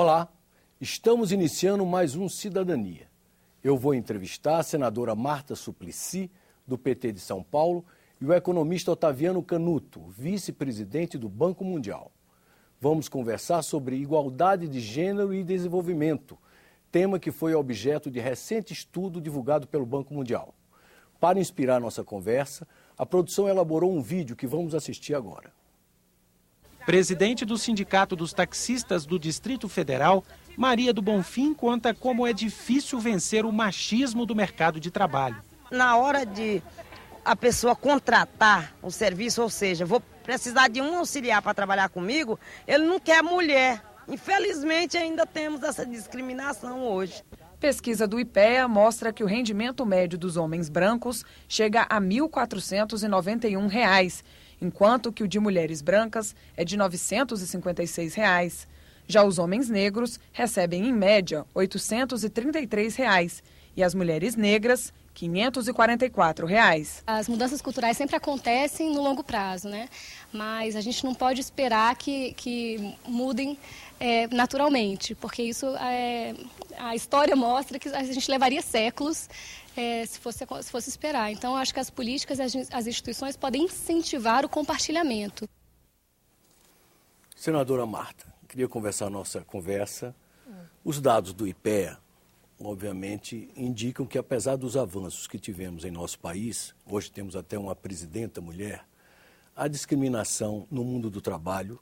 Olá, estamos iniciando mais um Cidadania. Eu vou entrevistar a senadora Marta Suplicy, do PT de São Paulo, e o economista Otaviano Canuto, vice-presidente do Banco Mundial. Vamos conversar sobre igualdade de gênero e desenvolvimento, tema que foi objeto de recente estudo divulgado pelo Banco Mundial. Para inspirar nossa conversa, a produção elaborou um vídeo que vamos assistir agora. Presidente do Sindicato dos Taxistas do Distrito Federal, Maria do Bonfim conta como é difícil vencer o machismo do mercado de trabalho. Na hora de a pessoa contratar o serviço, ou seja, vou precisar de um auxiliar para trabalhar comigo, ele não quer mulher. Infelizmente ainda temos essa discriminação hoje. Pesquisa do IPEA mostra que o rendimento médio dos homens brancos chega a R$ 1.491, enquanto que o de mulheres brancas é de R$ 956. Já os homens negros recebem, em média, R$ 833 e as mulheres negras, R$ 544. As mudanças culturais sempre acontecem no longo prazo, né? Mas a gente não pode esperar que mudem naturalmente, porque isso a história mostra que a gente levaria séculos se fosse esperar. Então, acho que as políticas e as instituições podem incentivar o compartilhamento. Senadora Marta, queria começar a nossa conversa. Os dados do IPEA, obviamente, indicam que, apesar dos avanços que tivemos em nosso país, hoje temos até uma presidenta mulher, a discriminação no mundo do trabalho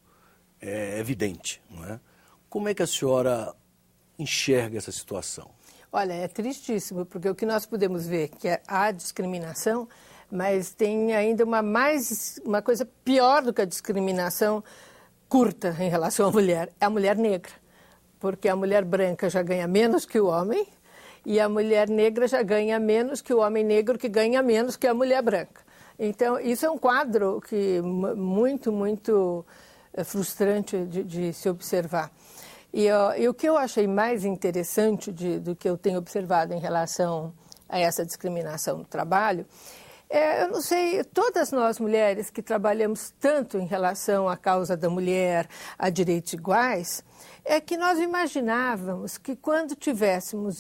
é evidente, não é? Como é que a senhora enxerga essa situação? Olha, é tristíssimo, porque o que nós podemos ver que há discriminação, mas tem ainda uma coisa pior do que a discriminação curta em relação à mulher, é a mulher negra. Porque a mulher branca já ganha menos que o homem e a mulher negra já ganha menos que o homem negro, que ganha menos que a mulher branca. Então, isso é um quadro que muito frustrante de se observar. E o que eu achei mais interessante do que eu tenho observado em relação a essa discriminação no trabalho, eu não sei, todas nós mulheres que trabalhamos tanto em relação à causa da mulher, a direitos iguais, é que nós imaginávamos que quando tivéssemos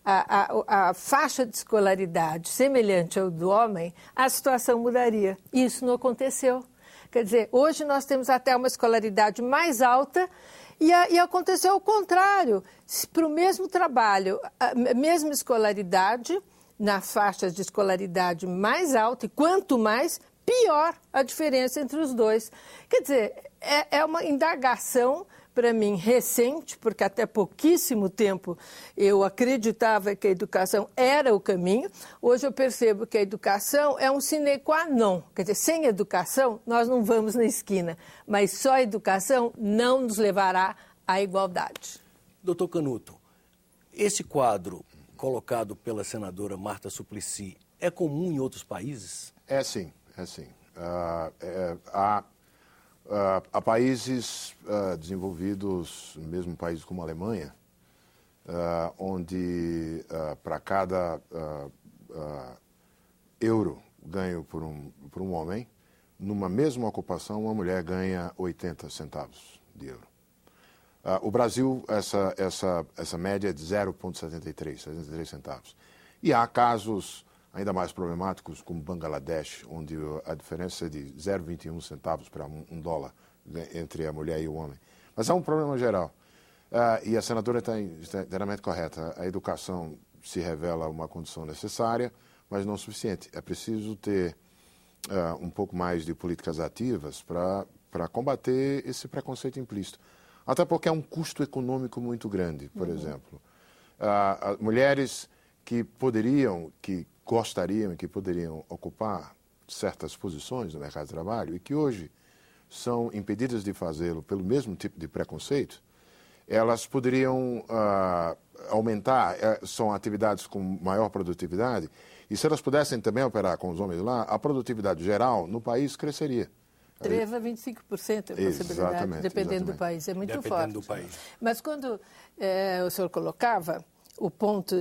a faixa de escolaridade semelhante ao do homem, a situação mudaria. Isso não aconteceu. Quer dizer, hoje nós temos até uma escolaridade mais alta e aconteceu o contrário. Para o mesmo trabalho, a mesma escolaridade, na faixa de escolaridade mais alta, e quanto mais, pior a diferença entre os dois. Quer dizer, é uma indagação, para mim, recente, porque até pouquíssimo tempo eu acreditava que a educação era o caminho. Hoje eu percebo que a educação é um sine qua non. Quer dizer, sem educação nós não vamos na esquina, mas só a educação não nos levará à igualdade. Doutor Canuto, esse quadro colocado pela senadora Marta Suplicy é comum em outros países? É sim. Há países desenvolvidos, mesmo países como a Alemanha, onde para cada euro ganho por um homem, numa mesma ocupação, uma mulher ganha 80 centavos de euro. O Brasil, essa média é de 0,73 centavos. E há casos ainda mais problemáticos, como Bangladesh, onde a diferença é de 0,21 centavos para um dólar entre a mulher e o homem. Mas há um problema geral. E a senadora está inteiramente correta. A educação se revela uma condição necessária, mas não suficiente. É preciso ter um pouco mais de políticas ativas para combater esse preconceito implícito. Até porque é um custo econômico muito grande, por exemplo. Mulheres que gostariam e que poderiam ocupar certas posições no mercado de trabalho e que hoje são impedidas de fazê-lo pelo mesmo tipo de preconceito, elas poderiam aumentar, são atividades com maior produtividade, e se elas pudessem também operar com os homens lá, a produtividade geral no país cresceria. 3 a 25% a possibilidade, dependendo do país. É muito forte. Do país. Mas quando o senhor colocava o ponto,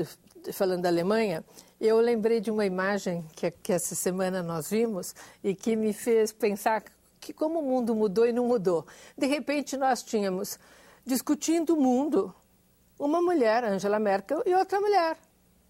falando da Alemanha, eu lembrei de uma imagem que essa semana nós vimos e que me fez pensar que como o mundo mudou e não mudou. De repente, nós tínhamos discutindo o mundo. Uma mulher, Angela Merkel, e outra mulher,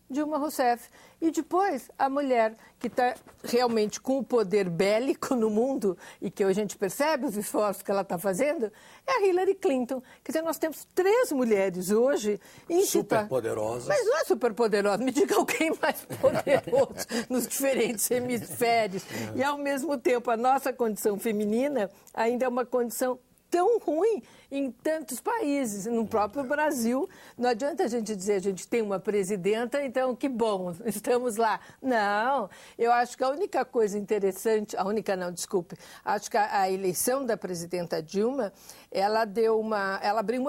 Dilma Rousseff. E depois, a mulher que está realmente com o poder bélico no mundo, e que a gente percebe os esforços que ela está fazendo, é a Hillary Clinton. Quer dizer, nós temos 3 mulheres hoje... Superpoderosas. Mas não é superpoderosa, me diga alguém mais poderoso nos diferentes hemisférios. E, ao mesmo tempo, a nossa condição feminina ainda é uma condição tão ruim em tantos países, no próprio Brasil. Não adianta a gente dizer a gente tem uma presidenta, então que bom, estamos lá. Não, eu acho que a única coisa interessante, acho que a eleição da presidenta Dilma, ela abriu uma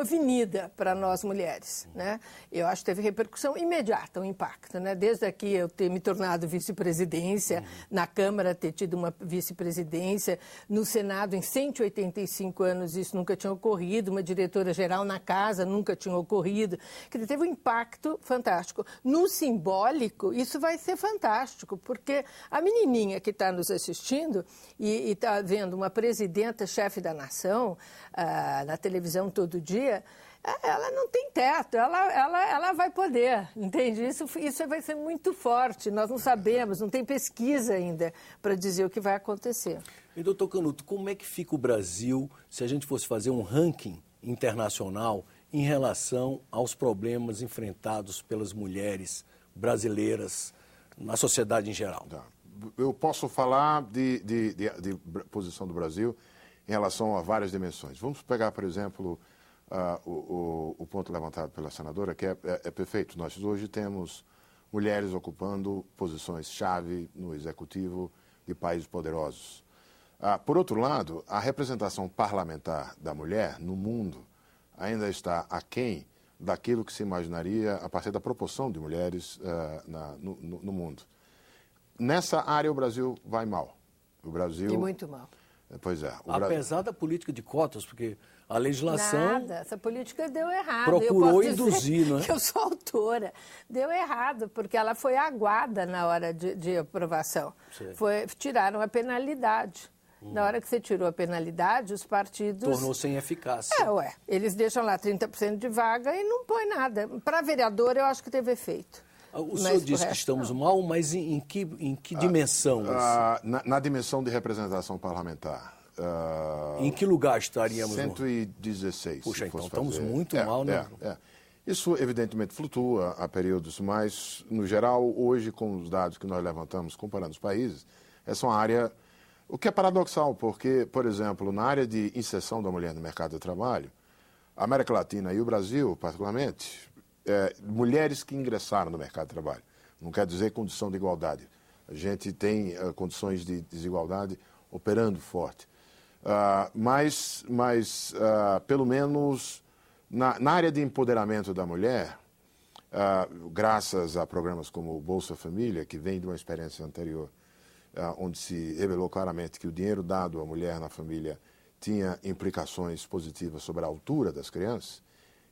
avenida para nós mulheres, né? Eu acho que teve repercussão imediata, um impacto, né? Desde aqui eu ter me tornado vice-presidência, na Câmara ter tido uma vice-presidência, no Senado em 185 anos isso nunca tinha ocorrido, uma diretora-geral na casa nunca tinha ocorrido. Quer dizer, teve um impacto fantástico. No simbólico, isso vai ser fantástico, porque a menininha que está nos assistindo e está vendo uma presidenta, chefe da nação, na televisão todo dia, ela não tem teto, ela vai poder, entende? Isso vai ser muito forte, nós não sabemos, não tem pesquisa ainda para dizer o que vai acontecer. E, doutor Canuto, como é que fica o Brasil se a gente fosse fazer um ranking internacional em relação aos problemas enfrentados pelas mulheres brasileiras na sociedade em geral? Eu posso falar de posição do Brasil em relação a várias dimensões. Vamos pegar, por exemplo, o ponto levantado pela senadora, que é perfeito. Nós hoje temos mulheres ocupando posições-chave no executivo de países poderosos. Por outro lado, a representação parlamentar da mulher no mundo ainda está aquém daquilo que se imaginaria a partir da proporção de mulheres no mundo. Nessa área, o Brasil vai mal. O Brasil... E muito mal. Pois é. Apesar da política de cotas, porque a legislação... Nada, essa política deu errado. Procurou induzir, não é? Que eu sou autora. Deu errado, porque ela foi aguada na hora de aprovação. Tiraram a penalidade. Na hora que você tirou a penalidade, os partidos... Tornou sem eficácia. Eles deixam lá 30% de vaga e não põe nada. Para vereador, eu acho que teve efeito. O senhor disse que estamos mal, mas em que dimensão? Na dimensão de representação parlamentar. Em que lugar estaríamos? 116. Puxa, então estamos muito mal, né? Isso, evidentemente, flutua a períodos, mas, no geral, hoje, com os dados que nós levantamos, comparando os países, essa é uma área... O que é paradoxal, porque, por exemplo, na área de inserção da mulher no mercado de trabalho, a América Latina e o Brasil, particularmente, mulheres que ingressaram no mercado de trabalho. Não quer dizer condição de igualdade. A gente tem condições de desigualdade operando forte. Mas pelo menos, na área de empoderamento da mulher, graças a programas como o Bolsa Família, que vem de uma experiência anterior, onde se revelou claramente que o dinheiro dado à mulher na família tinha implicações positivas sobre a altura das crianças,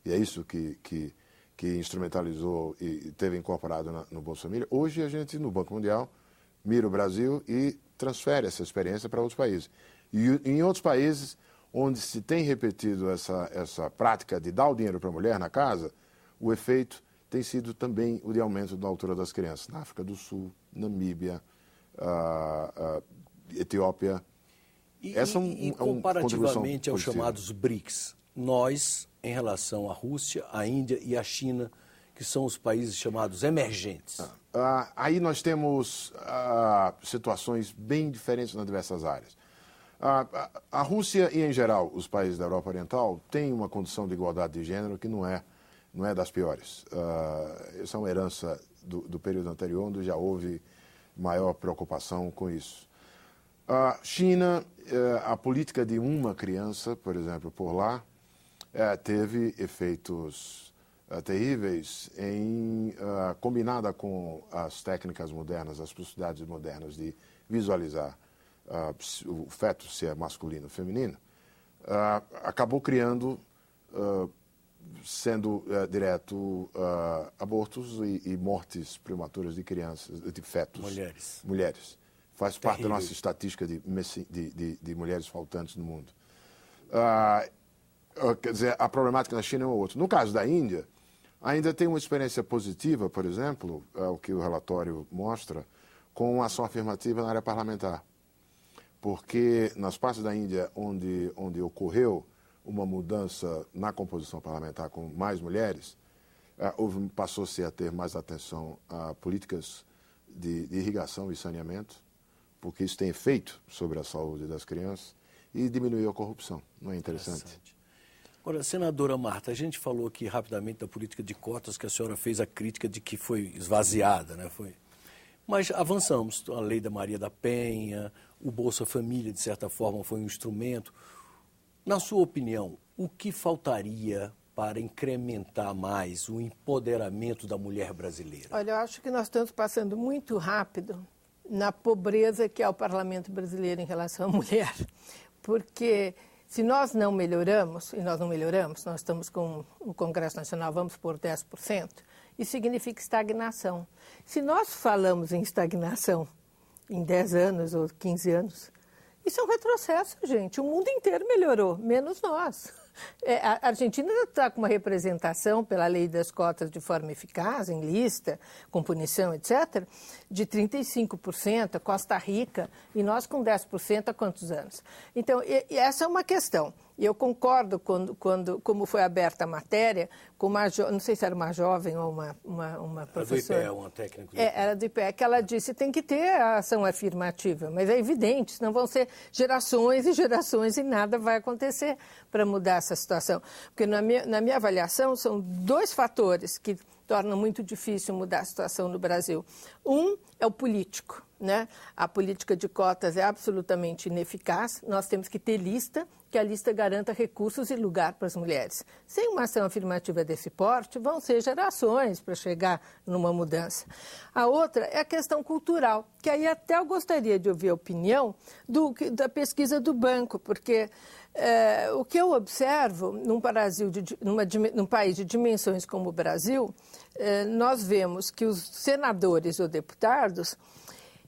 e é isso que instrumentalizou e teve incorporado no Bolsa Família. Hoje a gente, no Banco Mundial, mira o Brasil e transfere essa experiência para outros países. E em outros países, onde se tem repetido essa prática de dar o dinheiro para a mulher na casa, o efeito tem sido também o de aumento da altura das crianças. Na África do Sul, Namíbia, Etiópia. E comparativamente aos chamados BRICS, nós, em relação à Rússia, à Índia e à China, que são os países chamados emergentes. Aí nós temos situações bem diferentes nas diversas áreas. A Rússia e, em geral, os países da Europa Oriental têm uma condição de igualdade de gênero que não é das piores. Essa é uma herança do período anterior, onde já houve maior preocupação com isso. China, a política de uma criança, por exemplo, por lá, teve efeitos terríveis combinada com as técnicas modernas, as possibilidades modernas de visualizar o feto, se é masculino ou feminino, acabou criando, sendo direto, abortos e mortes prematuras de crianças, de fetos. Mulheres. Faz parte da nossa estatística de mulheres faltantes no mundo. Quer dizer, a problemática na China é uma outra. No caso da Índia, ainda tem uma experiência positiva, por exemplo, o que o relatório mostra, com ação afirmativa na área parlamentar. Porque nas partes da Índia onde ocorreu uma mudança na composição parlamentar com mais mulheres, passou-se a ter mais atenção a políticas de irrigação e saneamento, porque isso tem efeito sobre a saúde das crianças e diminuiu a corrupção. Não é interessante? Agora, senadora Marta, a gente falou aqui rapidamente da política de cotas, que a senhora fez a crítica de que foi esvaziada, né? Mas avançamos. A lei da Maria da Penha, o Bolsa Família, de certa forma, foi um instrumento. Na sua opinião, o que faltaria para incrementar mais o empoderamento da mulher brasileira? Olha, eu acho que nós estamos passando muito rápido na pobreza que é o parlamento brasileiro em relação à mulher. Porque se nós não melhoramos, e nós não melhoramos, nós estamos com o Congresso Nacional, vamos por 10%, isso significa estagnação. Se nós falamos em estagnação em 10 anos ou 15 anos, isso é um retrocesso, gente. O mundo inteiro melhorou, menos nós. A Argentina está com uma representação pela lei das cotas de forma eficaz, em lista, com punição, etc., de 35%, a Costa Rica, e nós com 10% há quantos anos? Então, essa é uma questão. E eu concordo como foi aberta a matéria, com uma não sei se era uma jovem ou uma professora. Era do IPE, uma técnica. Era do IPE, que ela disse tem que ter a ação afirmativa, mas é evidente, senão vão ser gerações e gerações e nada vai acontecer para mudar essa situação. Porque na minha avaliação são 2 fatores que tornam muito difícil mudar a situação no Brasil. Um é o político, né? A política de cotas é absolutamente ineficaz, nós temos que ter lista, que a lista garanta recursos e lugar para as mulheres. Sem uma ação afirmativa desse porte, vão ser gerações para chegar numa mudança. A outra é a questão cultural, que aí até eu gostaria de ouvir a opinião da pesquisa do banco, porque o que eu observo num país de dimensões como o Brasil, nós vemos que os senadores ou deputados,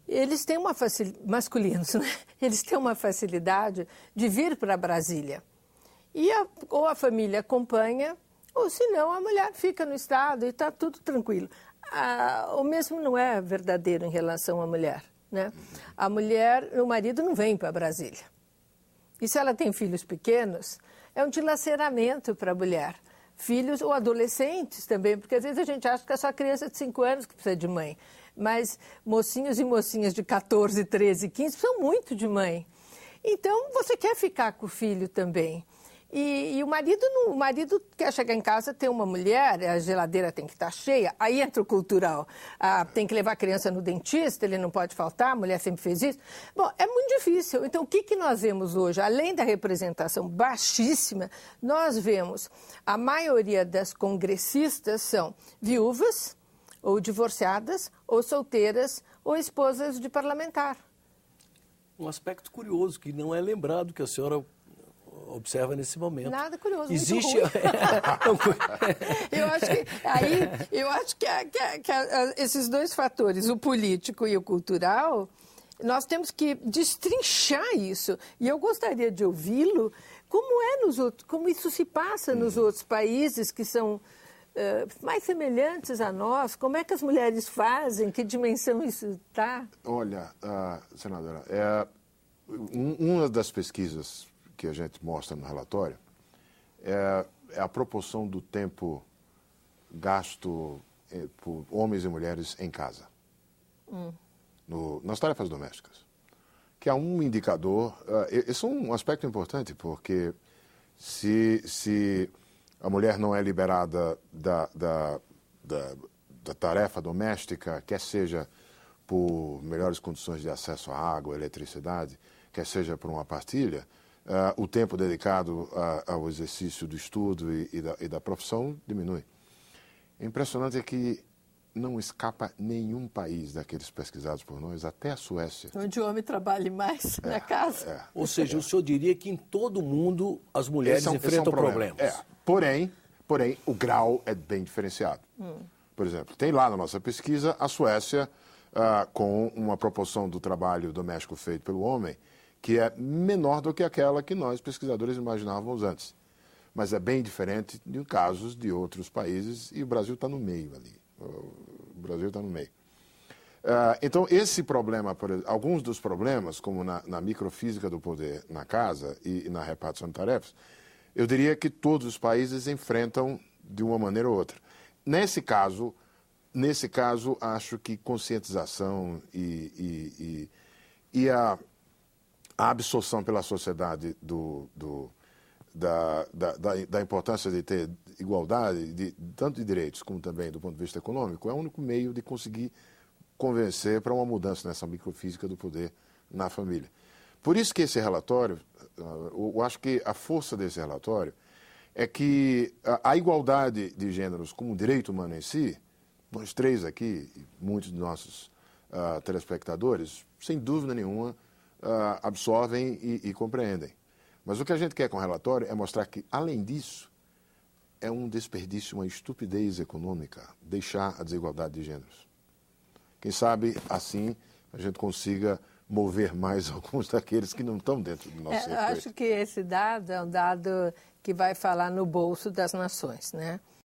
eles têm uma facilidade, masculinos, né? Eles têm uma facilidade de vir para Brasília. E ou a família acompanha, ou senão a mulher fica no estado e está tudo tranquilo. O mesmo não é verdadeiro em relação à mulher, né? A mulher, o marido não vem para Brasília. E se ela tem filhos pequenos, é um dilaceramento para a mulher. Filhos ou adolescentes também, porque às vezes a gente acha que é só criança de 5 anos que precisa de mãe. Mas mocinhos e mocinhas de 14, 13, 15 precisam muito de mãe. Então, você quer ficar com o filho também. E o marido quer chegar em casa, ter uma mulher, a geladeira tem que estar cheia, aí entra o cultural. Tem que levar a criança no dentista, ele não pode faltar, a mulher sempre fez isso. Bom, é muito difícil. Então, o que nós vemos hoje? Além da representação baixíssima, nós vemos a maioria das congressistas são viúvas, ou divorciadas, ou solteiras, ou esposas de parlamentar. Um aspecto curioso que não é lembrado, que a senhora observa nesse momento. Nada curioso, existe. Eu acho que esses 2 fatores, o político e o cultural, nós temos que destrinchar isso. E eu gostaria de ouvi-lo como isso se passa nos outros países que são mais semelhantes a nós. Como é que as mulheres fazem? Que dimensão isso está? Olha, senadora, uma das pesquisas que a gente mostra no relatório é a proporção do tempo gasto por homens e mulheres em casa, nas tarefas domésticas, que é um indicador. Esse é um aspecto importante, porque se a mulher não é liberada da tarefa doméstica, quer seja por melhores condições de acesso à água, à eletricidade, quer seja por uma partilha, o tempo dedicado ao exercício do estudo e da profissão diminui. O impressionante é que não escapa nenhum país daqueles pesquisados por nós, até a Suécia. Onde o homem trabalhe mais na casa. Ou seja, o senhor diria que em todo mundo as mulheres enfrentam problemas. Porém, o grau é bem diferenciado. Por exemplo, tem lá na nossa pesquisa a Suécia com uma proporção do trabalho doméstico feito pelo homem que é menor do que aquela que nós, pesquisadores, imaginávamos antes. mas é bem diferente de casos de outros países e o Brasil está no meio ali. O Brasil está no meio. Então, esse problema, por exemplo, alguns dos problemas, como na microfísica do poder na casa e na repartição de tarefas, eu diria que todos os países enfrentam de uma maneira ou outra. Nesse caso, acho que conscientização e a absorção pela sociedade da importância de ter igualdade, tanto de direitos como também do ponto de vista econômico, é o único meio de conseguir convencer para uma mudança nessa microfísica do poder na família. Por isso que esse relatório, eu acho que a força desse relatório é que a igualdade de gêneros como direito humano em si, nós três aqui, muitos de nossos telespectadores, sem dúvida nenhuma, absorvem e compreendem. Mas o que a gente quer com o relatório é mostrar que, além disso, é um desperdício, uma estupidez econômica deixar a desigualdade de gêneros. Quem sabe, assim, a gente consiga mover mais alguns daqueles que não estão dentro do nosso circuito. Acho que esse dado é um dado que vai falar no bolso das nações, né?